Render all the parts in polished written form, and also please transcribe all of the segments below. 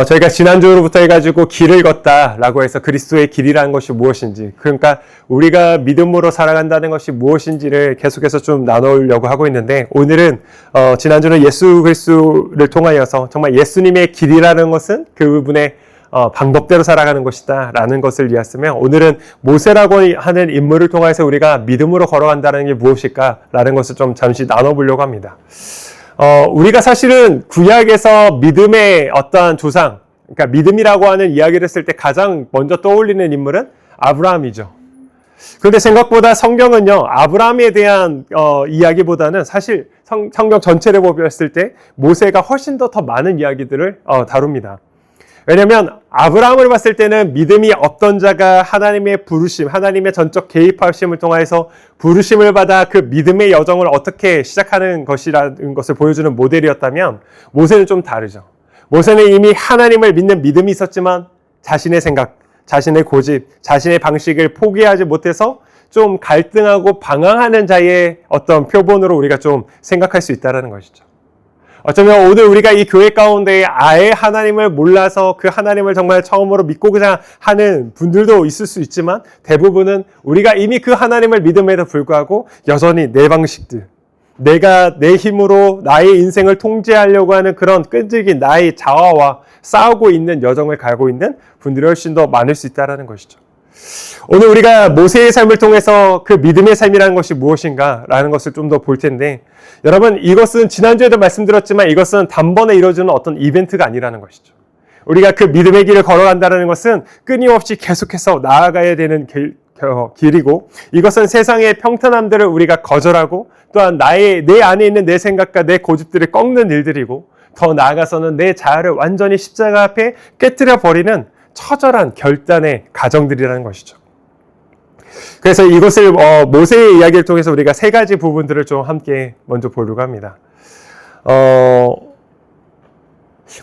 저희가 지난주로부터 해가지고 길을 걷다라고 해서 그리스도의 길이라는 것이 무엇인지, 그러니까 우리가 믿음으로 살아간다는 것이 무엇인지를 계속해서 좀 나누려고 하고 있는데, 오늘은 지난주는 예수 그리스도를 통하여서 정말 예수님의 길이라는 것은 그분의 방법대로 살아가는 것이다 라는 것을 이해했으며, 오늘은 모세라고 하는 인물을 통해서 우리가 믿음으로 걸어간다는 게 무엇일까 라는 것을 좀 잠시 나눠보려고 합니다. 우리가 사실은 구약에서 믿음의 어떠한 조상, 그러니까 믿음이라고 하는 이야기를 했을 때 가장 먼저 떠올리는 인물은 아브라함이죠. 그런데 생각보다 성경은요, 아브라함에 대한 이야기보다는 사실 성경 전체를 보았을 때 모세가 훨씬 더 많은 이야기들을 다룹니다. 왜냐하면 아브라함을 봤을 때는 믿음이 어떤 자가 하나님의 부르심, 하나님의 전적 개입하심을 통해서 부르심을 받아 그 믿음의 여정을 어떻게 시작하는 것이라는 것을 보여주는 모델이었다면, 모세는 좀 다르죠. 모세는 이미 하나님을 믿는 믿음이 있었지만 자신의 생각, 자신의 고집, 자신의 방식을 포기하지 못해서 좀 갈등하고 방황하는 자의 어떤 표본으로 우리가 좀 생각할 수 있다는 것이죠. 어쩌면 오늘 우리가 이 교회 가운데 아예 하나님을 몰라서 그 하나님을 정말 처음으로 믿고자 하는 분들도 있을 수 있지만, 대부분은 우리가 이미 그 하나님을 믿음에도 불구하고 여전히 내 방식들, 내가 내 힘으로 나의 인생을 통제하려고 하는 그런 끈질긴 나의 자아와 싸우고 있는 여정을 가고 있는 분들이 훨씬 더 많을 수 있다는 것이죠. 오늘 우리가 모세의 삶을 통해서 그 믿음의 삶이라는 것이 무엇인가 라는 것을 좀 더 볼 텐데, 여러분, 이것은 지난주에도 말씀드렸지만 이것은 단번에 이루어지는 어떤 이벤트가 아니라는 것이죠. 우리가 그 믿음의 길을 걸어간다는 것은 끊임없이 계속해서 나아가야 되는 길이고, 이것은 세상의 평탄함들을 우리가 거절하고, 또한 내 안에 있는 내 생각과 내 고집들을 꺾는 일들이고, 더 나아가서는 내 자아를 완전히 십자가 앞에 깨뜨려 버리는 처절한 결단의 과정들이라는 것이죠. 그래서 이것을 모세의 이야기를 통해서 우리가 세 가지 부분들을 좀 함께 먼저 보려고 합니다.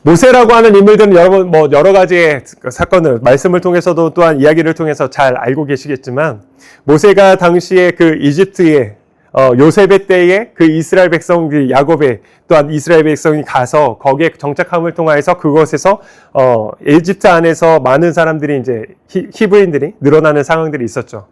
모세라고 하는 인물들은 여러분 여러 가지의 사건을 말씀을 통해서도 또한 이야기를 통해서 잘 알고 계시겠지만, 모세가 당시에 그 이집트에 요셉의 때에 그 이스라엘 백성, 그 야곱의 또한 이스라엘 백성이 가서 거기에 정착함을 통해서 그곳에서 이집트 안에서 많은 사람들이 이제 히브리인들이 늘어나는 상황들이 있었죠.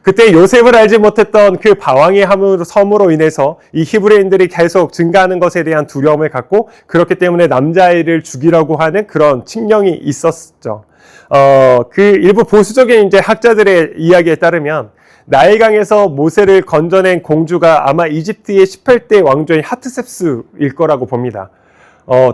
그때 요셉을 알지 못했던 그 바왕의 섬으로 인해서 이 히브리인들이 계속 증가하는 것에 대한 두려움을 갖고, 그렇기 때문에 남자아이를 죽이라고 하는 그런 칙령이 있었죠. 그 일부 보수적인 이제 학자들의 이야기에 따르면 나일강에서 모세를 건져낸 공주가 아마 이집트의 18대 왕조인 하트셉스일 거라고 봅니다.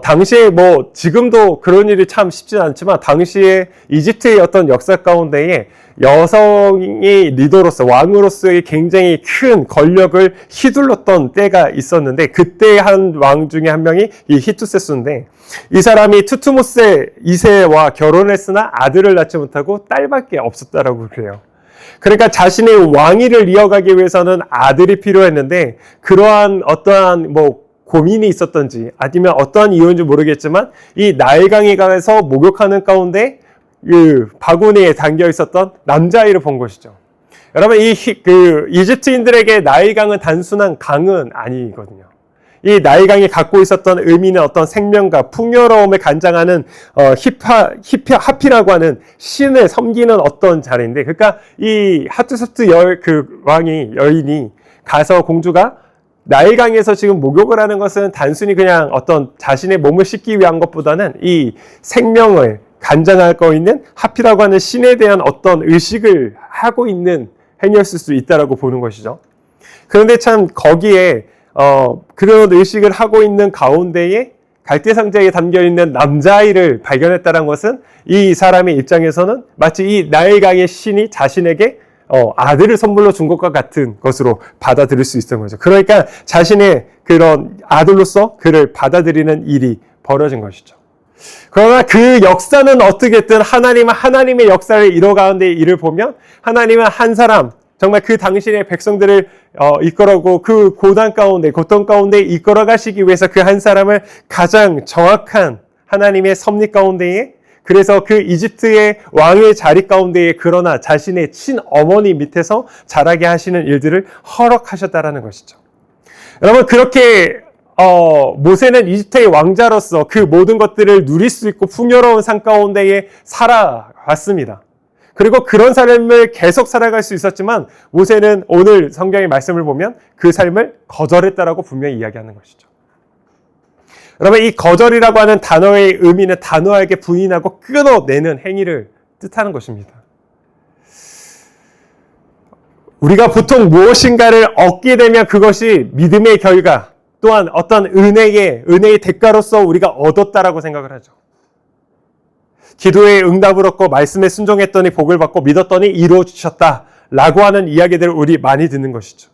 당시에 지금도 그런 일이 참 쉽지는 않지만, 당시에 이집트의 어떤 역사 가운데에 여성이 리더로서, 왕으로서의 굉장히 큰 권력을 휘둘렀던 때가 있었는데, 그때 한 왕 중에 한 명이 이 히투세스인데, 이 사람이 투투모세 2세와 결혼했으나 아들을 낳지 못하고 딸밖에 없었다라고 그래요. 그러니까 자신의 왕위를 이어가기 위해서는 아들이 필요했는데, 그러한 어떠한 고민이 있었던지 아니면 어떠한 이유인지 모르겠지만, 이 나일강에 가서 목욕하는 가운데 그 바구니에 담겨 있었던 남자아이를 본 것이죠. 여러분, 이집트인들에게 나일강은 단순한 강은 아니거든요. 이 나일강이 갖고 있었던 의미는 어떤 생명과 풍요로움을 간장하는 하피라고 하는 신을 섬기는 어떤 자리인데, 그러니까 이 하투셉스 여인이 가서 공주가 나일강에서 지금 목욕을 하는 것은 단순히 그냥 어떤 자신의 몸을 씻기 위한 것보다는 이 생명을 간장하고 있는 하피라고 하는 신에 대한 어떤 의식을 하고 있는 행위였을 수 있다라고 보는 것이죠. 그런데 참 거기에 그런 의식을 하고 있는 가운데에 갈대상자에 담겨있는 남자아이를 발견했다는 것은 이 사람의 입장에서는 마치 이 나일강의 신이 자신에게 아들을 선물로 준 것과 같은 것으로 받아들일 수 있었던 거죠. 그러니까 자신의 그런 아들로서 그를 받아들이는 일이 벌어진 것이죠. 그러나 그 역사는 어떻게든 하나님의 역사를 이뤄가는데 일을 보면, 하나님은 한 사람, 정말 그 당신의 백성들을 이끌어고 그 고난 가운데, 고통 가운데 이끌어 가시기 위해서 그 한 사람을 가장 정확한 하나님의 섭리 가운데에, 그래서 그 이집트의 왕의 자리 가운데에 그러나 자신의 친어머니 밑에서 자라게 하시는 일들을 허락하셨다라는 것이죠. 여러분, 그렇게 모세는 이집트의 왕자로서 그 모든 것들을 누릴 수 있고 풍요로운 삶 가운데에 살아왔습니다. 그리고 그런 삶을 계속 살아갈 수 있었지만 모세는 오늘 성경의 말씀을 보면 그 삶을 거절했다라고 분명히 이야기하는 것이죠. 여러분, 이 거절이라고 하는 단어의 의미는 단호하게 부인하고 끊어내는 행위를 뜻하는 것입니다. 우리가 보통 무엇인가를 얻게 되면 그것이 믿음의 결과 또한 어떤 은혜의 대가로서 우리가 얻었다라고 생각을 하죠. 기도의 응답을 얻고 말씀에 순종했더니 복을 받고 믿었더니 이루어 주셨다라고 하는 이야기들을 우리 많이 듣는 것이죠.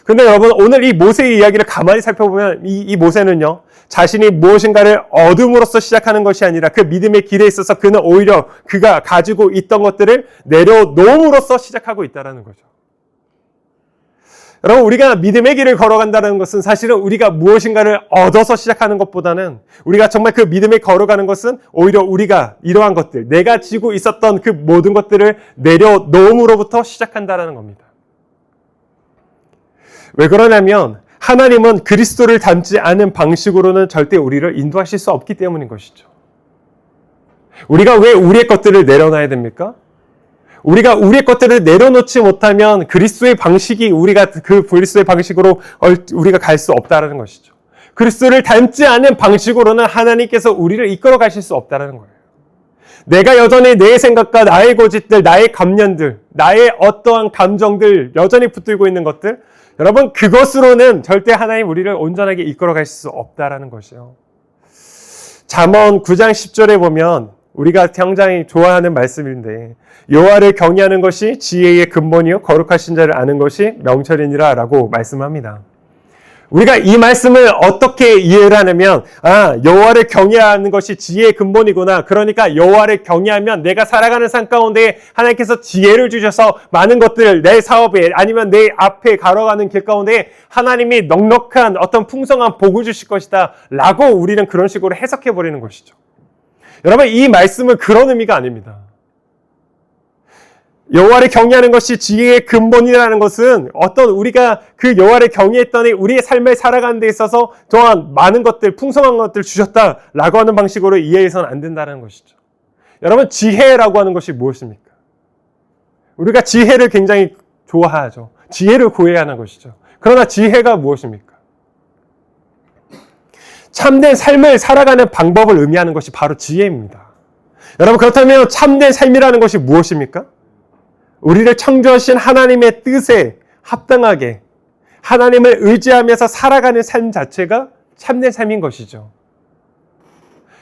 그런데 여러분, 오늘 이 모세의 이야기를 가만히 살펴보면 이 모세는요, 자신이 무엇인가를 얻음으로써 시작하는 것이 아니라 그 믿음의 길에 있어서 그는 오히려 그가 가지고 있던 것들을 내려놓음으로써 시작하고 있다는 거죠. 여러분, 우리가 믿음의 길을 걸어간다는 것은 사실은 우리가 무엇인가를 얻어서 시작하는 것보다는 우리가 정말 그 믿음에 걸어가는 것은 오히려 우리가 이러한 것들, 내가 지고 있었던 그 모든 것들을 내려놓음으로부터 시작한다는 겁니다. 왜 그러냐면 하나님은 그리스도를 닮지 않은 방식으로는 절대 우리를 인도하실 수 없기 때문인 것이죠. 우리가 왜 우리의 것들을 내려놔야 됩니까? 우리가 우리의 것들을 내려놓지 못하면 그리스도의 방식이 그 그리스도의 방식으로 우리가 갈 수 없다는 것이죠. 그리스도를 닮지 않은 방식으로는 하나님께서 우리를 이끌어 가실 수 없다는 거예요. 내가 여전히 내 생각과 나의 고집들, 나의 감년들, 나의 어떠한 감정들 여전히 붙들고 있는 것들, 여러분, 그것으로는 절대 하나님 우리를 온전하게 이끌어 가실 수 없다는 것이요. 잠언 9장 10절에 보면 우리가 굉장히 좋아하는 말씀인데, 여호와를 경외하는 것이 지혜의 근본이요 거룩하신 자를 아는 것이 명철이니라 라고 말씀합니다. 우리가 이 말씀을 어떻게 이해를 하냐면, 여호와를 경외하는 것이 지혜의 근본이구나. 그러니까 여호와를 경외하면 내가 살아가는 삶 가운데 하나님께서 지혜를 주셔서 많은 것들, 내 사업에 아니면 내 앞에 걸어가는 길 가운데 하나님이 넉넉한 어떤 풍성한 복을 주실 것이다 라고 우리는 그런 식으로 해석해 버리는 것이죠. 여러분, 이 말씀은 그런 의미가 아닙니다. 여호와를 경외하는 것이 지혜의 근본이라는 것은 어떤 우리가 그 여호와를 경외했더니 우리의 삶을 살아가는 데 있어서 또한 많은 것들, 풍성한 것들 주셨다라고 하는 방식으로 이해해서는 안 된다는 것이죠. 여러분, 지혜라고 하는 것이 무엇입니까? 우리가 지혜를 굉장히 좋아하죠. 지혜를 구해야 하는 것이죠. 그러나 지혜가 무엇입니까? 참된 삶을 살아가는 방법을 의미하는 것이 바로 지혜입니다. 여러분, 그렇다면 참된 삶이라는 것이 무엇입니까? 우리를 창조하신 하나님의 뜻에 합당하게 하나님을 의지하면서 살아가는 삶 자체가 참된 삶인 것이죠.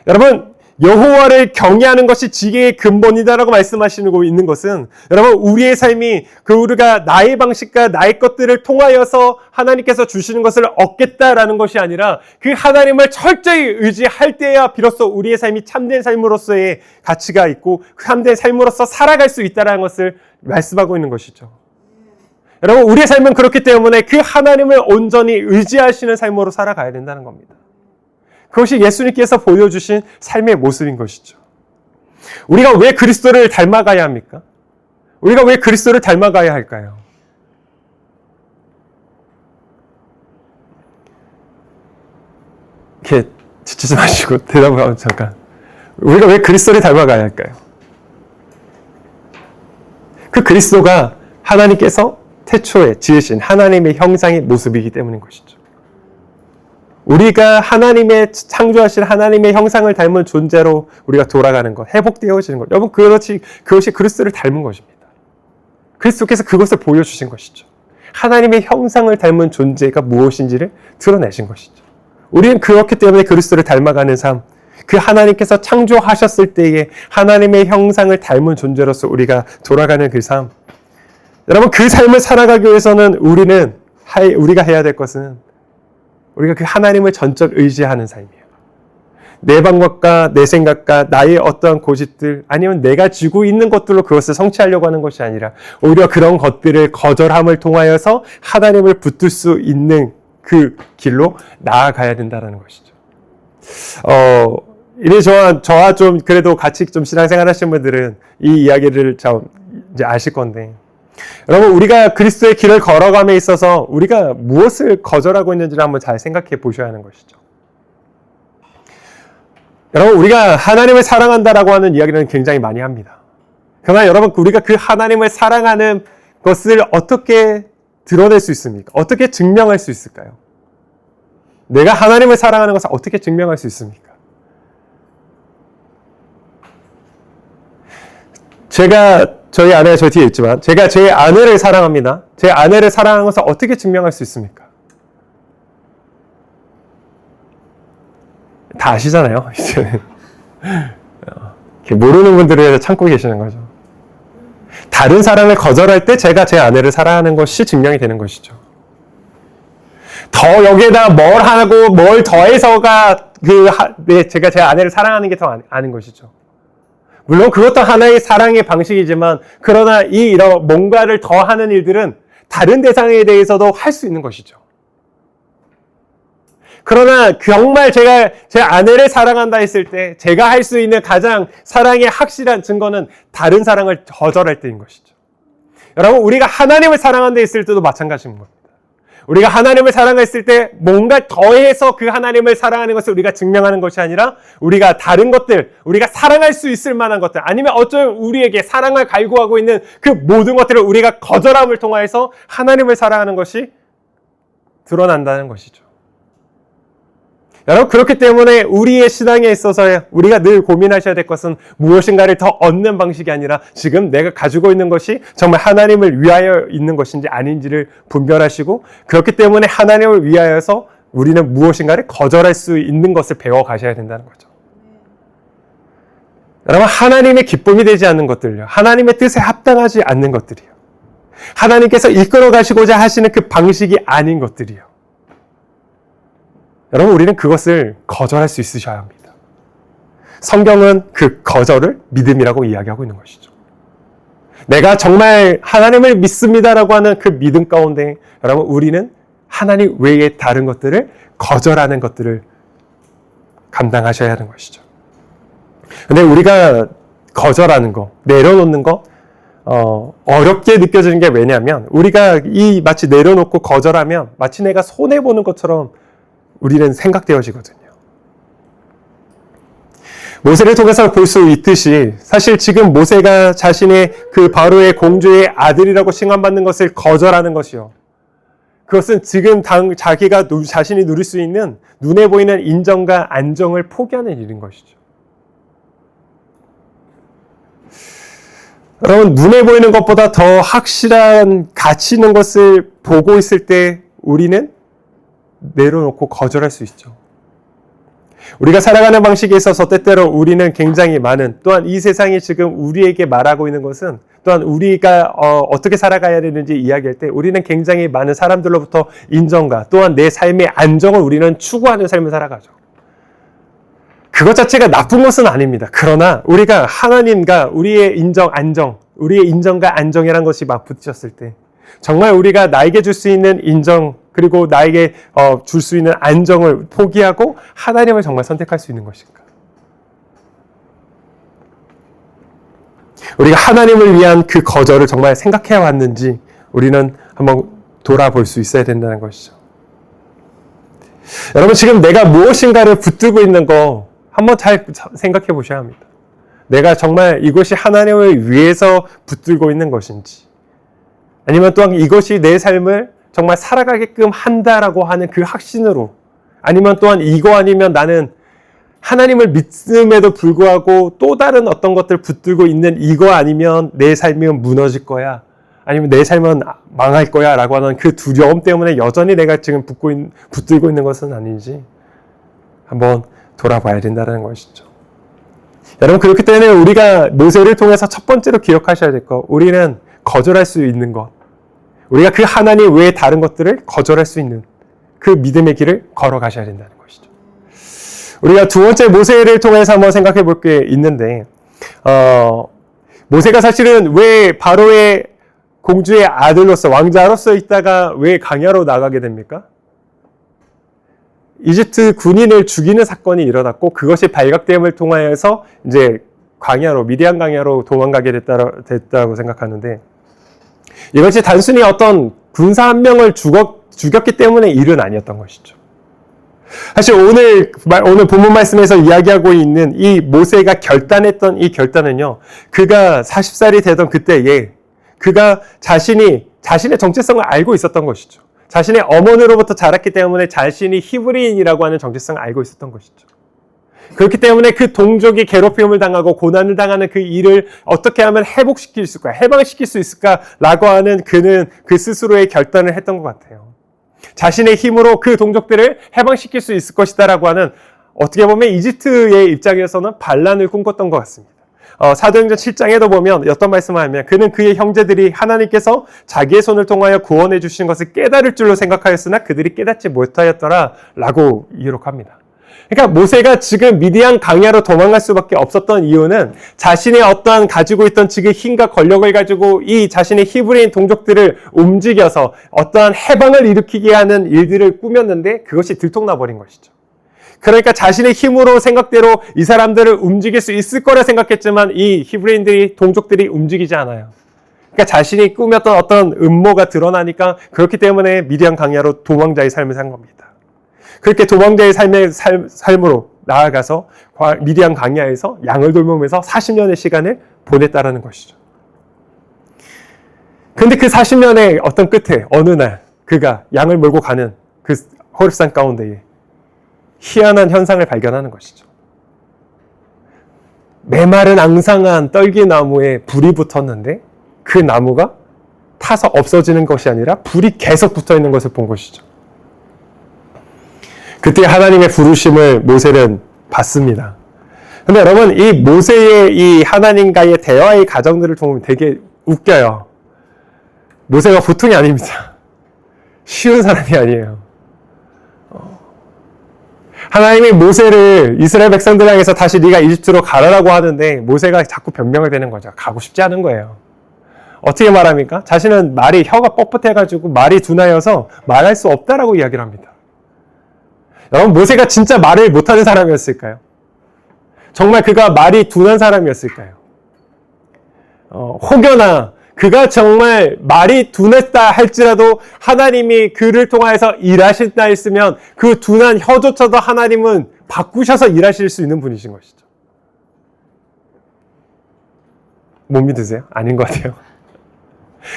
여러분, 여호와를 경외하는 것이 지혜의 근본이다라고 말씀하시고 있는 것은, 여러분, 우리의 삶이 우리가 나의 방식과 나의 것들을 통하여서 하나님께서 주시는 것을 얻겠다라는 것이 아니라 그 하나님을 철저히 의지할 때야 비로소 우리의 삶이 참된 삶으로서의 가치가 있고 참된 삶으로서 살아갈 수 있다는 것을 말씀하고 있는 것이죠. 여러분, 우리의 삶은 그렇기 때문에 그 하나님을 온전히 의지하시는 삶으로 살아가야 된다는 겁니다. 그것이 예수님께서 보여주신 삶의 모습인 것이죠. 우리가 왜 그리스도를 닮아가야 합니까? 우리가 왜 그리스도를 닮아가야 할까요? 이렇게 지치지 마시고 대답을 하면 잠깐. 우리가 왜 그리스도를 닮아가야 할까요? 그 그리스도가 하나님께서 태초에 지으신 하나님의 형상의 모습이기 때문인 것이죠. 우리가 하나님의 창조하신 하나님의 형상을 닮은 존재로 우리가 돌아가는 것, 회복되어지는 것. 여러분, 그것이 그리스도를 닮은 것입니다. 그리스도께서 그것을 보여주신 것이죠. 하나님의 형상을 닮은 존재가 무엇인지를 드러내신 것이죠. 우리는 그렇기 때문에 그리스도를 닮아가는 삶, 그 하나님께서 창조하셨을 때에 하나님의 형상을 닮은 존재로서 우리가 돌아가는 그 삶. 여러분, 그 삶을 살아가기 위해서는 우리가 해야 될 것은 우리가 그 하나님을 전적 의지하는 삶이에요. 내 방법과 내 생각과 나의 어떠한 고집들 아니면 내가 쥐고 있는 것들로 그것을 성취하려고 하는 것이 아니라 오히려 그런 것들을 거절함을 통하여서 하나님을 붙들 수 있는 그 길로 나아가야 된다는 것이죠. 저와 좀 그래도 같이 좀 신앙생활 하시는 분들은 이 이야기를 이제 아실 건데, 여러분, 우리가 그리스도의 길을 걸어감에 있어서 우리가 무엇을 거절하고 있는지를 한번 잘 생각해 보셔야 하는 것이죠. 여러분, 우리가 하나님을 사랑한다라고 하는 이야기는 굉장히 많이 합니다. 그러나 여러분, 우리가 그 하나님을 사랑하는 것을 어떻게 드러낼 수 있습니까? 어떻게 증명할 수 있을까요? 내가 하나님을 사랑하는 것을 어떻게 증명할 수 있습니까? 저희 아내가 저 뒤에 있지만, 제가 제 아내를 사랑합니다. 제 아내를 사랑하는 것을 어떻게 증명할 수 있습니까? 다 아시잖아요, 이제는. 모르는 분들이 참고 계시는 거죠. 다른 사람을 거절할 때 제가 제 아내를 사랑하는 것이 증명이 되는 것이죠. 더 여기에다 뭘 하고 뭘 더해서가 제가 제 아내를 사랑하는 게 더 아는 것이죠. 물론 그것도 하나의 사랑의 방식이지만, 그러나 이런 뭔가를 더 하는 일들은 다른 대상에 대해서도 할 수 있는 것이죠. 그러나 정말 제가 제 아내를 사랑한다 했을 때 제가 할 수 있는 가장 사랑의 확실한 증거는 다른 사랑을 거절할 때인 것이죠. 여러분, 우리가 하나님을 사랑한다 했을 때도 마찬가지인 겁니다. 우리가 하나님을 사랑했을 때 뭔가 더해서 그 하나님을 사랑하는 것을 우리가 증명하는 것이 아니라, 우리가 다른 것들, 우리가 사랑할 수 있을 만한 것들, 아니면 어쩌면 우리에게 사랑을 갈구하고 있는 그 모든 것들을 우리가 거절함을 통하여서 하나님을 사랑하는 것이 드러난다는 것이죠. 여러분, 그렇기 때문에 우리의 신앙에 있어서 우리가 늘 고민하셔야 될 것은 무엇인가를 더 얻는 방식이 아니라, 지금 내가 가지고 있는 것이 정말 하나님을 위하여 있는 것인지 아닌지를 분별하시고, 그렇기 때문에 하나님을 위하여서 우리는 무엇인가를 거절할 수 있는 것을 배워 가셔야 된다는 거죠. 여러분, 하나님의 기쁨이 되지 않는 것들요, 하나님의 뜻에 합당하지 않는 것들이요, 하나님께서 이끌어 가시고자 하시는 그 방식이 아닌 것들이요, 여러분, 우리는 그것을 거절할 수 있으셔야 합니다. 성경은 그 거절을 믿음이라고 이야기하고 있는 것이죠. 내가 정말 하나님을 믿습니다라고 하는 그 믿음 가운데, 여러분, 우리는 하나님 외에 다른 것들을 거절하는 것들을 감당하셔야 하는 것이죠. 근데 우리가 거절하는 거, 내려놓는 거, 어렵게 느껴지는 게 왜냐면, 우리가 마치 내려놓고 거절하면 마치 내가 손해보는 것처럼 우리는 생각되어지거든요. 모세를 통해서 볼 수 있듯이, 사실 지금 모세가 자신의 그 바로의 공주의 아들이라고 칭함받는 것을 거절하는 것이요, 그것은 지금 자기가 자신이 누릴 수 있는 눈에 보이는 인정과 안정을 포기하는 일인 것이죠. 여러분, 눈에 보이는 것보다 더 확실한 가치 있는 것을 보고 있을 때 우리는 내려놓고 거절할 수 있죠. 우리가 살아가는 방식에 있어서 때때로 우리는 굉장히 많은, 또한 이 세상이 지금 우리에게 말하고 있는 것은, 또한 우리가 어떻게 살아가야 되는지 이야기할 때 우리는 굉장히 많은 사람들로부터 인정과 또한 내 삶의 안정을 우리는 추구하는 삶을 살아가죠. 그것 자체가 나쁜 것은 아닙니다. 그러나 우리가 하나님과 우리의 우리의 인정과 안정이라는 것이 막 부딪혔을 때, 정말 우리가 나에게 줄 수 있는 인정, 그리고 나에게 줄 수 있는 안정을 포기하고 하나님을 정말 선택할 수 있는 것인가? 우리가 하나님을 위한 그 거절을 정말 생각해 왔는지 우리는 한번 돌아볼 수 있어야 된다는 것이죠. 여러분, 지금 내가 무엇인가를 붙들고 있는 거 한번 잘 생각해 보셔야 합니다. 내가 정말 이것이 하나님을 위해서 붙들고 있는 것인지, 아니면 또한 이것이 내 삶을 정말 살아가게끔 한다라고 하는 그 확신으로, 아니면 또한 이거 아니면 나는 하나님을 믿음에도 불구하고 또 다른 어떤 것들 붙들고 있는 이거 아니면 내 삶은 무너질 거야, 아니면 내 삶은 망할 거야 라고 하는 그 두려움 때문에 여전히 내가 지금 붙들고 있는 것은 아닌지 한번 돌아봐야 된다는 것이죠. 여러분, 그렇기 때문에 우리가 모세를 통해서 첫 번째로 기억하셔야 될 것, 우리는 거절할 수 있는 것, 우리가 그 하나님 외에 다른 것들을 거절할 수 있는 그 믿음의 길을 걸어가셔야 된다는 것이죠. 우리가 두 번째 모세를 통해서 한번 생각해 볼 게 있는데, 모세가 사실은 왜 바로의 공주의 아들로서, 왕자로서 있다가 왜 광야로 나가게 됩니까? 이집트 군인을 죽이는 사건이 일어났고, 그것이 발각됨을 통하여서 이제 미디안 광야로 도망가게 됐다고 생각하는데, 이것이 단순히 어떤 군사 한 명을 죽였기 때문에 일은 아니었던 것이죠. 사실 오늘 본문 말씀에서 이야기하고 있는 이 모세가 결단했던 이 결단은요, 그가 40살이 되던 그때에 그가 자신의 정체성을 알고 있었던 것이죠. 자신의 어머니로부터 자랐기 때문에 자신이 히브리인이라고 하는 정체성을 알고 있었던 것이죠. 그렇기 때문에 그 동족이 괴롭힘을 당하고 고난을 당하는 그 일을 어떻게 하면 회복시킬 수 있을까, 해방시킬 수 있을까라고 하는 그는 그 스스로의 결단을 했던 것 같아요. 자신의 힘으로 그 동족들을 해방시킬 수 있을 것이다라고 하는, 어떻게 보면 이집트의 입장에서는 반란을 꿈꿨던 것 같습니다. 사도행전 7장에도 보면 어떤 말씀을 하면 그는 그의 형제들이 하나님께서 자기의 손을 통하여 구원해 주신 것을 깨달을 줄로 생각하였으나 그들이 깨닫지 못하였더라 라고 기록합니다. 그러니까 모세가 지금 미디안 광야로 도망갈 수밖에 없었던 이유는 자신의 어떠한 가지고 있던 지금 힘과 권력을 가지고 이 자신의 히브리인 동족들을 움직여서 어떠한 해방을 일으키게 하는 일들을 꾸몄는데 그것이 들통나 버린 것이죠. 그러니까 자신의 힘으로 생각대로 이 사람들을 움직일 수 있을 거라 생각했지만 이 히브리인들이, 동족들이 움직이지 않아요. 그러니까 자신이 꾸몄던 어떤 음모가 드러나니까 그렇기 때문에 미디안 광야로 도망자의 삶을 산 겁니다. 그렇게 도망자의 삶으로 나아가서 미디안 광야에서 양을 돌보면서 40년의 시간을 보냈다라는 것이죠. 그런데 그 40년의 어떤 끝에 어느 날 그가 양을 몰고 가는 그 호렙산 가운데에 희한한 현상을 발견하는 것이죠. 메마른 앙상한 떨기나무에 불이 붙었는데 그 나무가 타서 없어지는 것이 아니라 불이 계속 붙어 있는 것을 본 것이죠. 그때 하나님의 부르심을 모세는 받습니다. 근데 여러분, 이 모세의 이 하나님과의 대화의 과정들을 보면 되게 웃겨요. 모세가 보통이 아닙니다. 쉬운 사람이 아니에요. 하나님이 모세를 이스라엘 백성들 향해서 다시 네가 이집트로 가라라고 하는데 모세가 자꾸 변명을 대는 거죠. 가고 싶지 않은 거예요. 어떻게 말합니까? 자신은 혀가 뻣뻣해가지고 말이 둔하여서 말할 수 없다라고 이야기를 합니다. 여러분, 모세가 진짜 말을 못하는 사람이었을까요? 정말 그가 말이 둔한 사람이었을까요? 혹여나 그가 정말 말이 둔했다 할지라도 하나님이 그를 통하여서 일하신다 했으면 그 둔한 혀조차도 하나님은 바꾸셔서 일하실 수 있는 분이신 것이죠. 못 믿으세요? 아닌 것 같아요.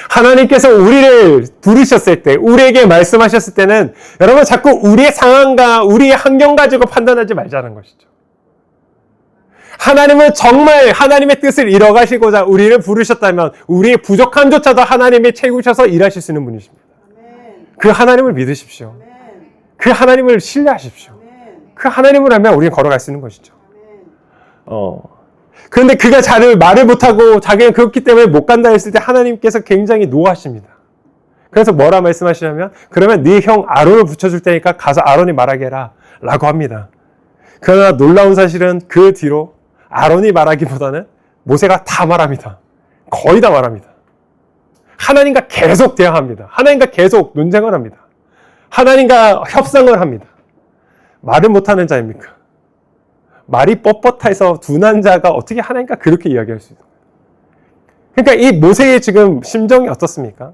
하나님께서 우리를 부르셨을 때, 우리에게 말씀하셨을 때는 여러분 자꾸 우리의 상황과 우리의 환경 가지고 판단하지 말자는 것이죠. 하나님은 정말 하나님의 뜻을 이뤄가시고자 우리를 부르셨다면 우리의 부족함조차도 하나님이 채우셔서 일하실 수 있는 분이십니다. 그 하나님을 믿으십시오. 그 하나님을 신뢰하십시오. 그 하나님을 하면 우리는 걸어갈 수 있는 것이죠. 그런데 그가 말을 못하고 자기는 그렇기 때문에 못 간다 했을 때 하나님께서 굉장히 노하십니다. 그래서 뭐라 말씀하시냐면 그러면 네 형 아론을 붙여줄 테니까 가서 아론이 말하게 해라 라고 합니다. 그러나 놀라운 사실은 그 뒤로 아론이 말하기보다는 모세가 다 말합니다. 거의 다 말합니다. 하나님과 계속 대화합니다. 하나님과 계속 논쟁을 합니다. 하나님과 협상을 합니다. 말을 못하는 자입니까? 말이 뻣뻣해서 둔한 자가 어떻게 하나님과 그렇게 이야기할 수 있어요? 그러니까 이 모세의 지금 심정이 어떻습니까?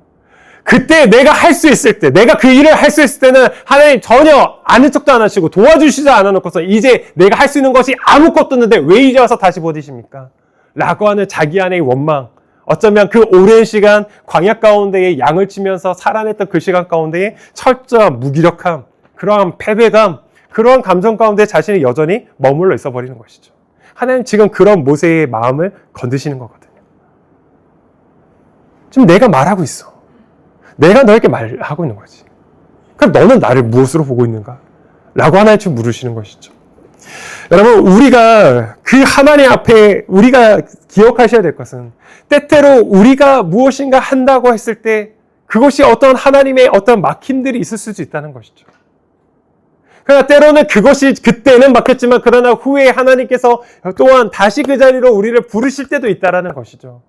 그때 내가 할 수 있을 때, 내가 그 일을 할 수 있을 때는 하나님 전혀 아는 척도 안 하시고 도와주시지 않아놓고서 이제 내가 할 수 있는 것이 아무것도 없는데 왜 이제 와서 다시 버티십니까? 라고 하는 자기 안의 원망, 어쩌면 그 오랜 시간 광야 가운데에 양을 치면서 살아냈던 그 시간 가운데에 철저한 무기력함, 그러한 패배감, 그러한 감정 가운데 자신이 여전히 머물러 있어 버리는 것이죠. 하나님 지금 그런 모세의 마음을 건드시는 거거든요. 지금 내가 말하고 있어. 내가 너에게 말하고 있는 거지. 그럼 너는 나를 무엇으로 보고 있는가? 라고 하나님 지금 물으시는 것이죠. 여러분, 우리가 그 하나님 앞에 우리가 기억하셔야 될 것은 때때로 우리가 무엇인가 한다고 했을 때 그것이 어떤 하나님의 어떤 막힘들이 있을 수도 있다는 것이죠. 그러나 때로는 그것이 그때는 막혔지만 그러나 후에 하나님께서 또한 다시 그 자리로 우리를 부르실 때도 있다는 것이죠.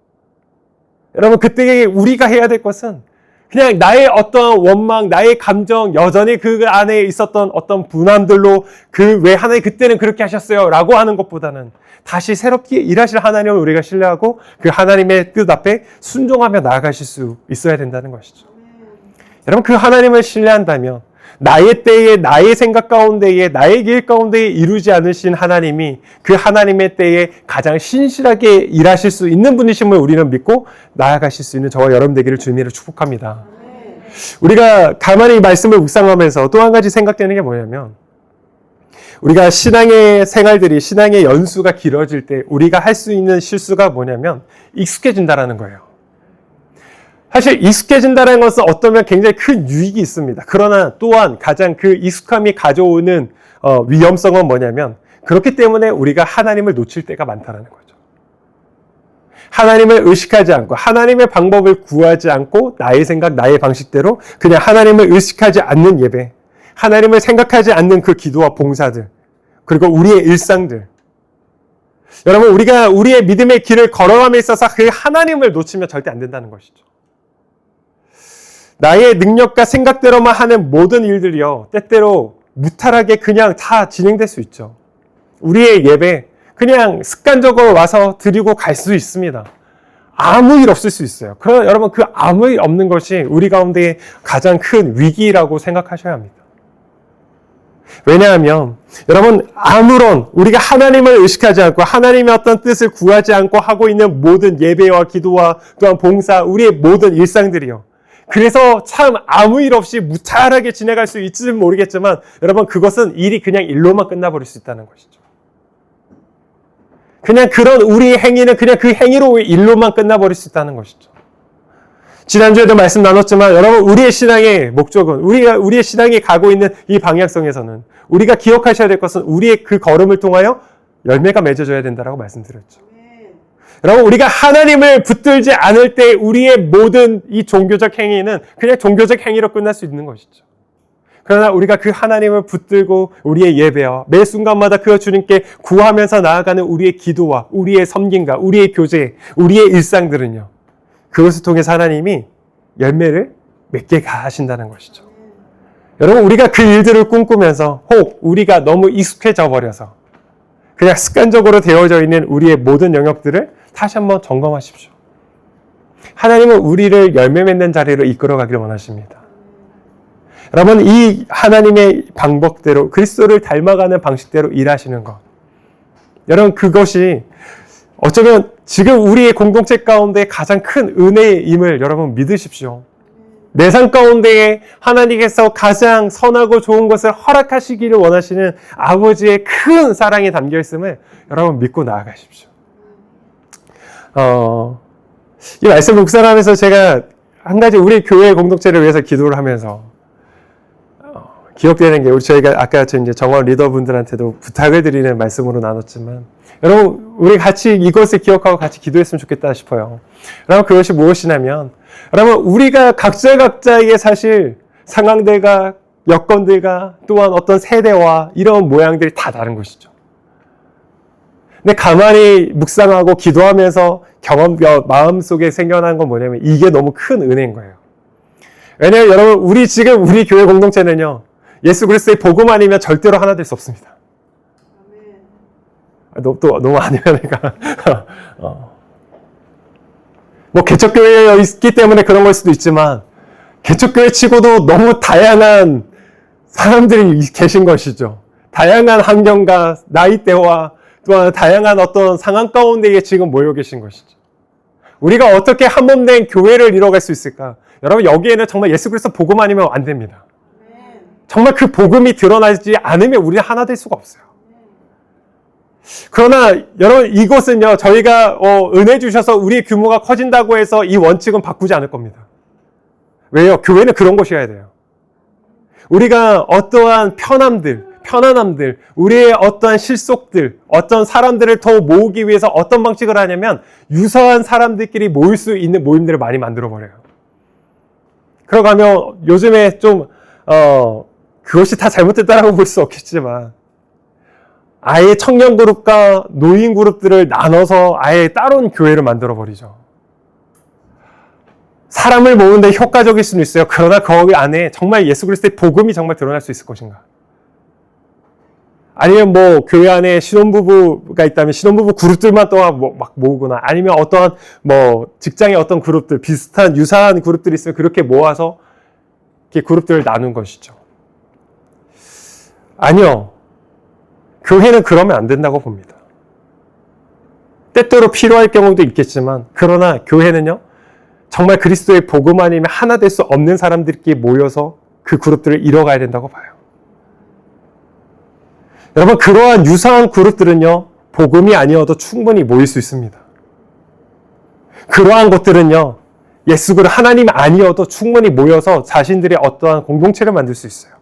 여러분, 그때 우리가 해야 될 것은 그냥 나의 어떤 원망, 나의 감정, 여전히 그 안에 있었던 어떤 분함들로 그 왜 하나님 그때는 그렇게 하셨어요 라고 하는 것보다는 다시 새롭게 일하실 하나님을 우리가 신뢰하고 그 하나님의 뜻 앞에 순종하며 나아가실 수 있어야 된다는 것이죠. 여러분, 그 하나님을 신뢰한다면 나의 때에, 나의 생각 가운데에, 나의 길 가운데에 이루지 않으신 하나님이 그 하나님의 때에 가장 신실하게 일하실 수 있는 분이심을 우리는 믿고 나아가실 수 있는 저와 여러분 되기를 주님으로 축복합니다. 우리가 가만히 말씀을 묵상하면서 또 한 가지 생각되는 게 뭐냐면, 우리가 신앙의 생활들이, 신앙의 연수가 길어질 때 우리가 할 수 있는 실수가 뭐냐면 익숙해진다라는 거예요. 사실 익숙해진다는 것은 어쩌면 굉장히 큰 유익이 있습니다. 그러나 또한 가장 그 익숙함이 가져오는 위험성은 뭐냐면, 그렇기 때문에 우리가 하나님을 놓칠 때가 많다는 거죠. 하나님을 의식하지 않고 하나님의 방법을 구하지 않고 나의 생각, 나의 방식대로 그냥 하나님을 의식하지 않는 예배, 하나님을 생각하지 않는 그 기도와 봉사들, 그리고 우리의 일상들. 여러분, 우리가 우리의 믿음의 길을 걸어감에 있어서 그 하나님을 놓치면 절대 안 된다는 것이죠. 나의 능력과 생각대로만 하는 모든 일들이요, 때때로 무탈하게 그냥 다 진행될 수 있죠. 우리의 예배 그냥 습관적으로 와서 드리고 갈 수 있습니다. 아무 일 없을 수 있어요. 그러나 여러분, 그 아무 일 없는 것이 우리 가운데 가장 큰 위기라고 생각하셔야 합니다. 왜냐하면 여러분, 아무런 우리가 하나님을 의식하지 않고 하나님의 어떤 뜻을 구하지 않고 하고 있는 모든 예배와 기도와 또한 봉사, 우리의 모든 일상들이요, 그래서 참 아무 일 없이 무탈하게 지나갈 수 있을지는 모르겠지만 여러분, 그것은 일이 그냥 일로만 끝나버릴 수 있다는 것이죠. 그냥 그런 우리의 행위는 그냥 그 행위로 일로만 끝나버릴 수 있다는 것이죠. 지난주에도 말씀 나눴지만 여러분, 우리의 신앙의 목적은, 우리의 신앙이 가고 있는 이 방향성에서는 우리가 기억하셔야 될 것은 우리의 그 걸음을 통하여 열매가 맺어져야 된다라고 말씀드렸죠. 여러분, 우리가 하나님을 붙들지 않을 때 우리의 모든 이 종교적 행위는 그냥 종교적 행위로 끝날 수 있는 것이죠. 그러나 우리가 그 하나님을 붙들고 우리의 예배와 매 순간마다 그 주님께 구하면서 나아가는 우리의 기도와 우리의 섬김과 우리의 교제, 우리의 일상들은요, 그것을 통해서 하나님이 열매를 맺게 하신다는 것이죠. 여러분, 우리가 그 일들을 꿈꾸면서 혹 우리가 너무 익숙해져 버려서 그냥 습관적으로 되어져 있는 우리의 모든 영역들을 다시 한번 점검하십시오. 하나님은 우리를 열매 맺는 자리로 이끌어가기를 원하십니다. 여러분, 이 하나님의 방법대로 그리스도를 닮아가는 방식대로 일하시는 것, 여러분, 그것이 어쩌면 지금 우리의 공동체 가운데 가장 큰 은혜임을 여러분 믿으십시오. 내 삶 가운데에 하나님께서 가장 선하고 좋은 것을 허락하시기를 원하시는 아버지의 큰 사랑이 담겨 있음을 여러분 믿고 나아가십시오. 이 말씀 묵상하면서 제가 한 가지 우리 교회 공동체를 위해서 기도를 하면서 기억되는 게, 저희가 아까 이제 정원 리더분들한테도 부탁을 드리는 말씀으로 나눴지만, 여러분, 우리 같이 이것을 기억하고 같이 기도했으면 좋겠다 싶어요. 여러분, 그것이 무엇이냐면, 여러분, 우리가 각자의 사실 상황들과 여건들과 또한 어떤 세대와 이런 모양들이 다 다른 것이죠. 근데 가만히 묵상하고 기도하면서 마음속에 생겨난 건 뭐냐면 이게 너무 큰 은혜인 거예요. 왜냐하면 여러분, 우리 교회 공동체는요, 예수 그리스도의 복음 아니면 절대로 하나 될 수 없습니다. 너무 아니라니까. 뭐 개척교회에 있기 때문에 그런 걸 수도 있지만, 개척교회 치고도 너무 다양한 사람들이 계신 것이죠. 다양한 환경과 나이대와 또한 다양한 어떤 상황 가운데에 지금 모여 계신 것이죠. 우리가 어떻게 한 몸 된 교회를 이뤄갈 수 있을까? 여러분, 여기에는 정말 예수 그리스도 복음 아니면 안 됩니다. 정말 그 복음이 드러나지 않으면 우리는 하나 될 수가 없어요. 그러나 여러분, 이곳은요, 저희가 은혜 주셔서 우리의 규모가 커진다고 해서 이 원칙은 바꾸지 않을 겁니다. 왜요? 교회는 그런 곳이어야 돼요. 우리가 어떠한 편안함들, 우리의 어떠한 실속들, 어떤 사람들을 더 모으기 위해서 어떤 방식을 하냐면 유사한 사람들끼리 모일 수 있는 모임들을 많이 만들어버려요. 그러고 하면 요즘에 좀 그것이 다 잘못됐다라고 볼 수 없겠지만, 아예 청년 그룹과 노인 그룹들을 나눠서 아예 따로 교회를 만들어버리죠. 사람을 모으는데 효과적일 수는 있어요. 그러나 거기 안에 정말 예수 그리스도의 복음이 정말 드러날 수 있을 것인가? 아니면 뭐 교회 안에 신혼부부가 있다면 신혼부부 그룹들만 또 막 모으거나, 아니면 어떠한 뭐 직장의 어떤 그룹들, 비슷한 유사한 그룹들이 있으면 그렇게 모아서 이렇게 그룹들을 나눈 것이죠. 아니요. 교회는 그러면 안 된다고 봅니다. 때때로 필요할 경우도 있겠지만, 그러나 교회는요, 정말 그리스도의 복음 아니면 하나 될 수 없는 사람들끼리 모여서 그 그룹들을 이뤄가야 된다고 봐요. 여러분, 그러한 유사한 그룹들은요, 복음이 아니어도 충분히 모일 수 있습니다. 그러한 것들은요, 예수 그리스도 하나님 아니어도 충분히 모여서 자신들의 어떠한 공동체를 만들 수 있어요.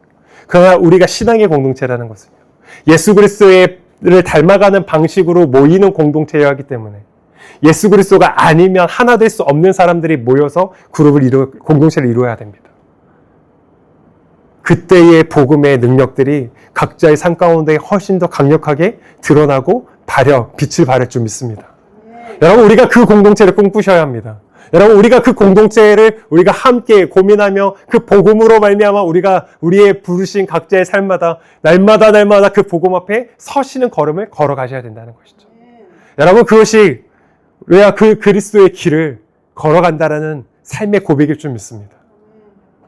그러나 우리가 신앙의 공동체라는 것은요, 예수 그리스도를 닮아가는 방식으로 모이는 공동체여야 하기 때문에 예수 그리스도가 아니면 하나 될 수 없는 사람들이 모여서 공동체를 이루어야 됩니다. 그때의 복음의 능력들이 각자의 삶 가운데 훨씬 더 강력하게 드러나고 빛을 발할 줄 믿습니다. 여러분, 우리가 그 공동체를 꿈꾸셔야 합니다. 여러분, 우리가 그 공동체를 우리가 함께 고민하며 그 복음으로 말미암아 우리가 우리의 부르신 각자의 삶마다 날마다 그 복음 앞에 서시는 걸음을 걸어가셔야 된다는 것이죠. 여러분, 그것이 우리가 그 그리스도의 길을 걸어간다라는 삶의 고백일 줄 믿습니다.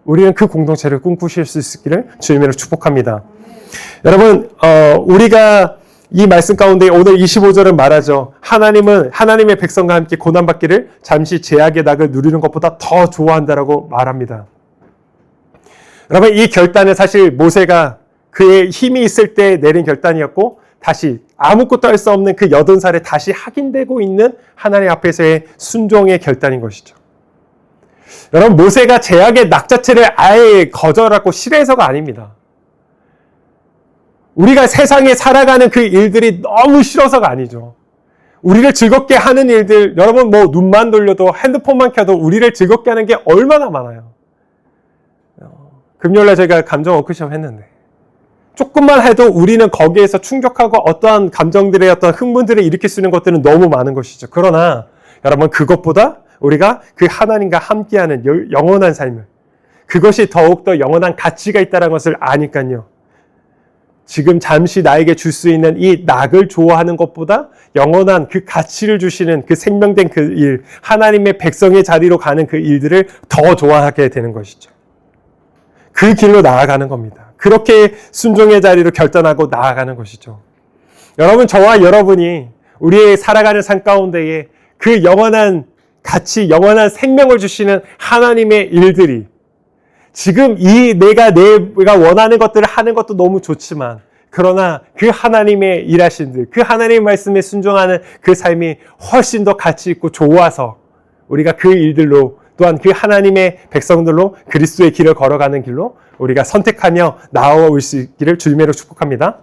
우리는 그 공동체를 꿈꾸실 수 있기를 주님으로 축복합니다. 여러분, 우리가 이 말씀 가운데 오늘 25절은 말하죠. 하나님은 하나님의 백성과 함께 고난받기를 잠시 죄악의 낙을 누리는 것보다 더 좋아한다라고 말합니다. 여러분, 이 결단은 사실 모세가 그의 힘이 있을 때 내린 결단이었고, 다시 아무것도 할 수 없는 그 80살에 다시 확인되고 있는 하나님 앞에서의 순종의 결단인 것이죠. 여러분, 모세가 죄악의 낙 자체를 아예 거절하고 싫어해서가 아닙니다. 우리가 세상에 살아가는 그 일들이 너무 싫어서가 아니죠. 우리를 즐겁게 하는 일들, 여러분 뭐 눈만 돌려도 핸드폰만 켜도 우리를 즐겁게 하는 게 얼마나 많아요. 금요일날 제가 감정 워크숍 했는데 조금만 해도 우리는 거기에서 충격하고 어떠한 감정들의 어떤 흥분들을 일으킬 수 있는 것들은 너무 많은 것이죠. 그러나 여러분, 그것보다 우리가 그 하나님과 함께하는 영원한 삶을, 그것이 더욱더 영원한 가치가 있다는 것을 아니까요. 지금 잠시 나에게 줄 수 있는 이 낙을 좋아하는 것보다 영원한 그 가치를 주시는 그 생명된 그 일, 하나님의 백성의 자리로 가는 그 일들을 더 좋아하게 되는 것이죠. 그 길로 나아가는 겁니다. 그렇게 순종의 자리로 결단하고 나아가는 것이죠. 여러분, 저와 여러분이 우리의 살아가는 삶 가운데에 그 영원한 가치, 영원한 생명을 주시는 하나님의 일들이 지금 내가 원하는 것들을 하는 것도 너무 좋지만, 그러나 그 하나님의 일하신 그 하나님의 말씀에 순종하는 그 삶이 훨씬 더 가치 있고 좋아서 우리가 그 일들로, 또한 그 하나님의 백성들로 그리스도의 길을 걸어가는 길로 우리가 선택하며 나아올 수 있기를 주님으로 축복합니다.